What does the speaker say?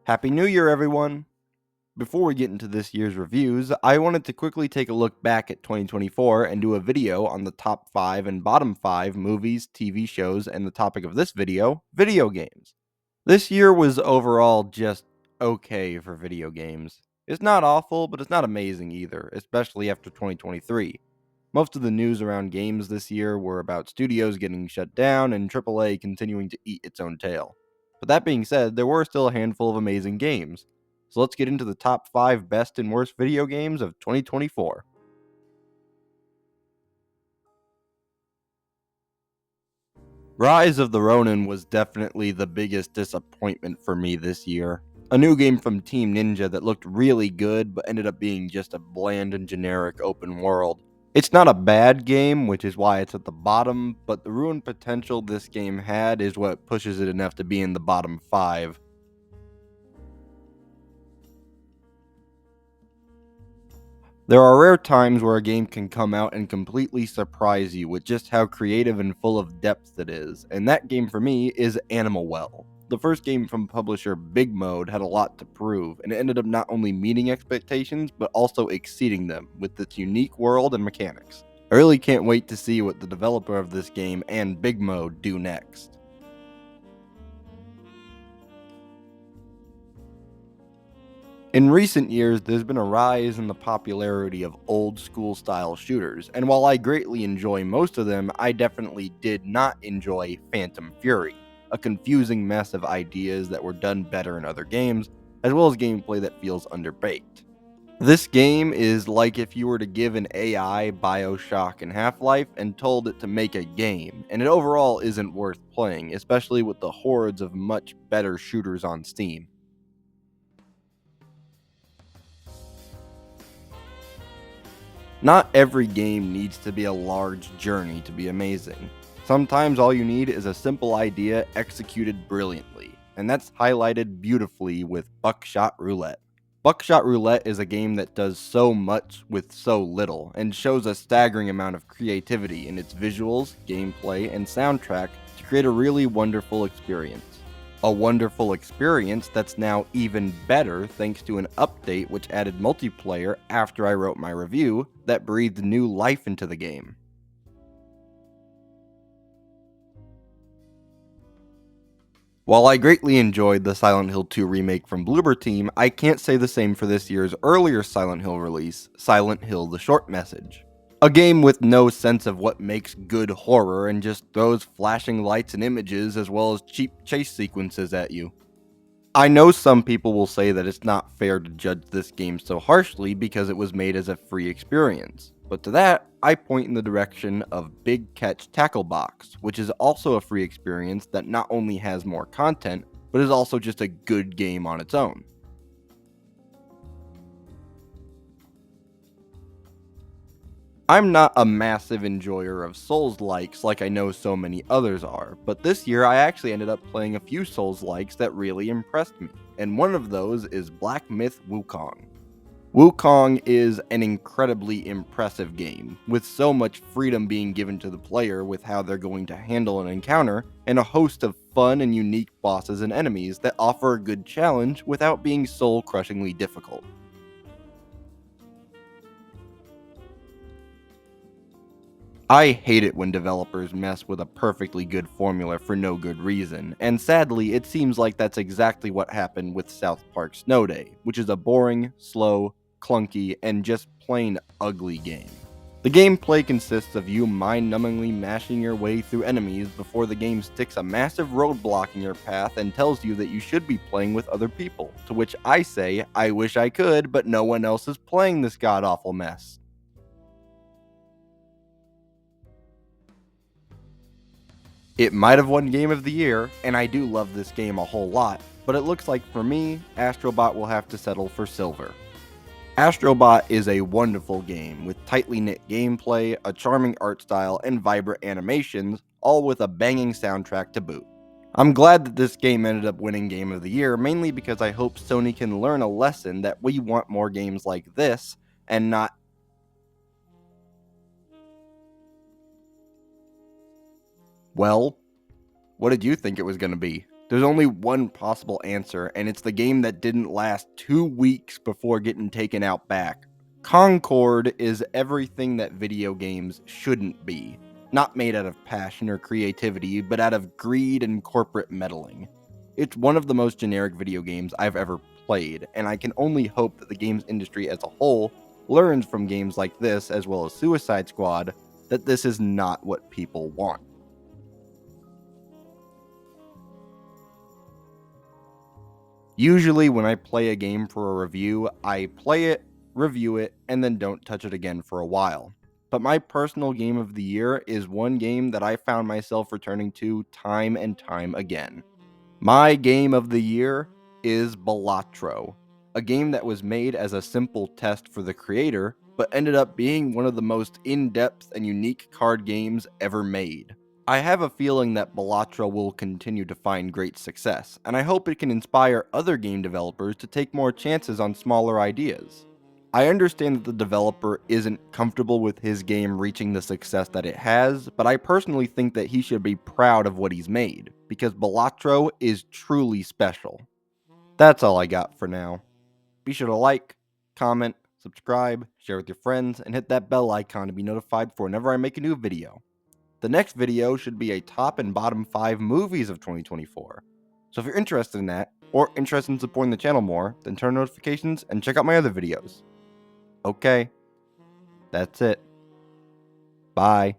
Happy New Year, everyone! Before we get into this year's reviews, I wanted to quickly take a look back at 2024 and do a video on the top 5 and bottom 5 movies, TV shows, and the topic of this video games. This year was overall just okay for video games. It's not awful, but it's not amazing either, especially after 2023. Most of the news around games this year were about studios getting shut down and AAA continuing to eat its own tail. But that being said, there were still a handful of amazing games. So let's get into the top 5 best and worst video games of 2024. Rise of the Ronin was definitely the biggest disappointment for me this year. A new game from Team Ninja that looked really good but ended up being just a bland and generic open world. It's not a bad game, which is why it's at the bottom, but the ruined potential this game had is what pushes it enough to be in the bottom 5. There are rare times where a game can come out and completely surprise you with just how creative and full of depth it is, and that game for me is Animal Well. The first game from publisher Big Mode had a lot to prove, and it ended up not only meeting expectations, but also exceeding them with its unique world and mechanics. I really can't wait to see what the developer of this game and Big Mode do next. In recent years, there's been a rise in the popularity of old school style shooters, and while I greatly enjoy most of them, I definitely did not enjoy Phantom Fury, a confusing mess of ideas that were done better in other games, as well as gameplay that feels underbaked. This game is like if you were to give an AI Bioshock and Half-Life and told it to make a game, and it overall isn't worth playing, especially with the hordes of much better shooters on Steam. Not every game needs to be a large journey to be amazing. Sometimes all you need is a simple idea executed brilliantly, and that's highlighted beautifully with Buckshot Roulette. Buckshot Roulette is a game that does so much with so little, and shows a staggering amount of creativity in its visuals, gameplay, and soundtrack to create a really wonderful experience. A wonderful experience that's now even better thanks to an update which added multiplayer after I wrote my review that breathed new life into the game. While I greatly enjoyed the Silent Hill 2 remake from Bloober Team, I can't say the same for this year's earlier Silent Hill release, Silent Hill: The Short Message. A game with no sense of what makes good horror and just throws flashing lights and images as well as cheap chase sequences at you. I know some people will say that it's not fair to judge this game so harshly because it was made as a free experience, but to that, I point in the direction of Big Catch Tackle Box, which is also a free experience that not only has more content, but is also just a good game on its own. I'm not a massive enjoyer of Souls-likes like I know so many others are, but this year I actually ended up playing a few Souls-likes that really impressed me, and one of those is Black Myth Wukong. Wukong is an incredibly impressive game, with so much freedom being given to the player with how they're going to handle an encounter, and a host of fun and unique bosses and enemies that offer a good challenge without being soul-crushingly difficult. I hate it when developers mess with a perfectly good formula for no good reason, and sadly, it seems like that's exactly what happened with South Park Snow Day, which is a boring, slow, clunky, and just plain ugly game. The gameplay consists of you mind-numbingly mashing your way through enemies before the game sticks a massive roadblock in your path and tells you that you should be playing with other people, to which I say, I wish I could, but no one else is playing this god-awful mess. It might have won Game of the Year, and I do love this game a whole lot, but it looks like for me, Astrobot will have to settle for silver. Astrobot is a wonderful game with tightly knit gameplay, a charming art style, and vibrant animations, all with a banging soundtrack to boot. I'm glad that this game ended up winning Game of the Year, mainly because I hope Sony can learn a lesson that we want more games like this, and not. Well, what did you think it was going to be? There's only one possible answer, and it's the game that didn't last 2 weeks before getting taken out back. Concord is everything that video games shouldn't be. Not made out of passion or creativity, but out of greed and corporate meddling. It's one of the most generic video games I've ever played, and I can only hope that the games industry as a whole learns from games like this, as well as Suicide Squad, that this is not what people want. Usually, when I play a game for a review, I play it, review it, and then don't touch it again for a while. But my personal game of the year is one game that I found myself returning to time and time again. My game of the year is Balatro, a game that was made as a simple test for the creator, but ended up being one of the most in-depth and unique card games ever made. I have a feeling that Balatro will continue to find great success, and I hope it can inspire other game developers to take more chances on smaller ideas. I understand that the developer isn't comfortable with his game reaching the success that it has, but I personally think that he should be proud of what he's made, because Balatro is truly special. That's all I got for now. Be sure to like, comment, subscribe, share with your friends, and hit that bell icon to be notified for whenever I make a new video. The next video should be a top and bottom 5 movies of 2024. So if you're interested in that, or interested in supporting the channel more, then turn on notifications and check out my other videos. Okay, that's it. Bye.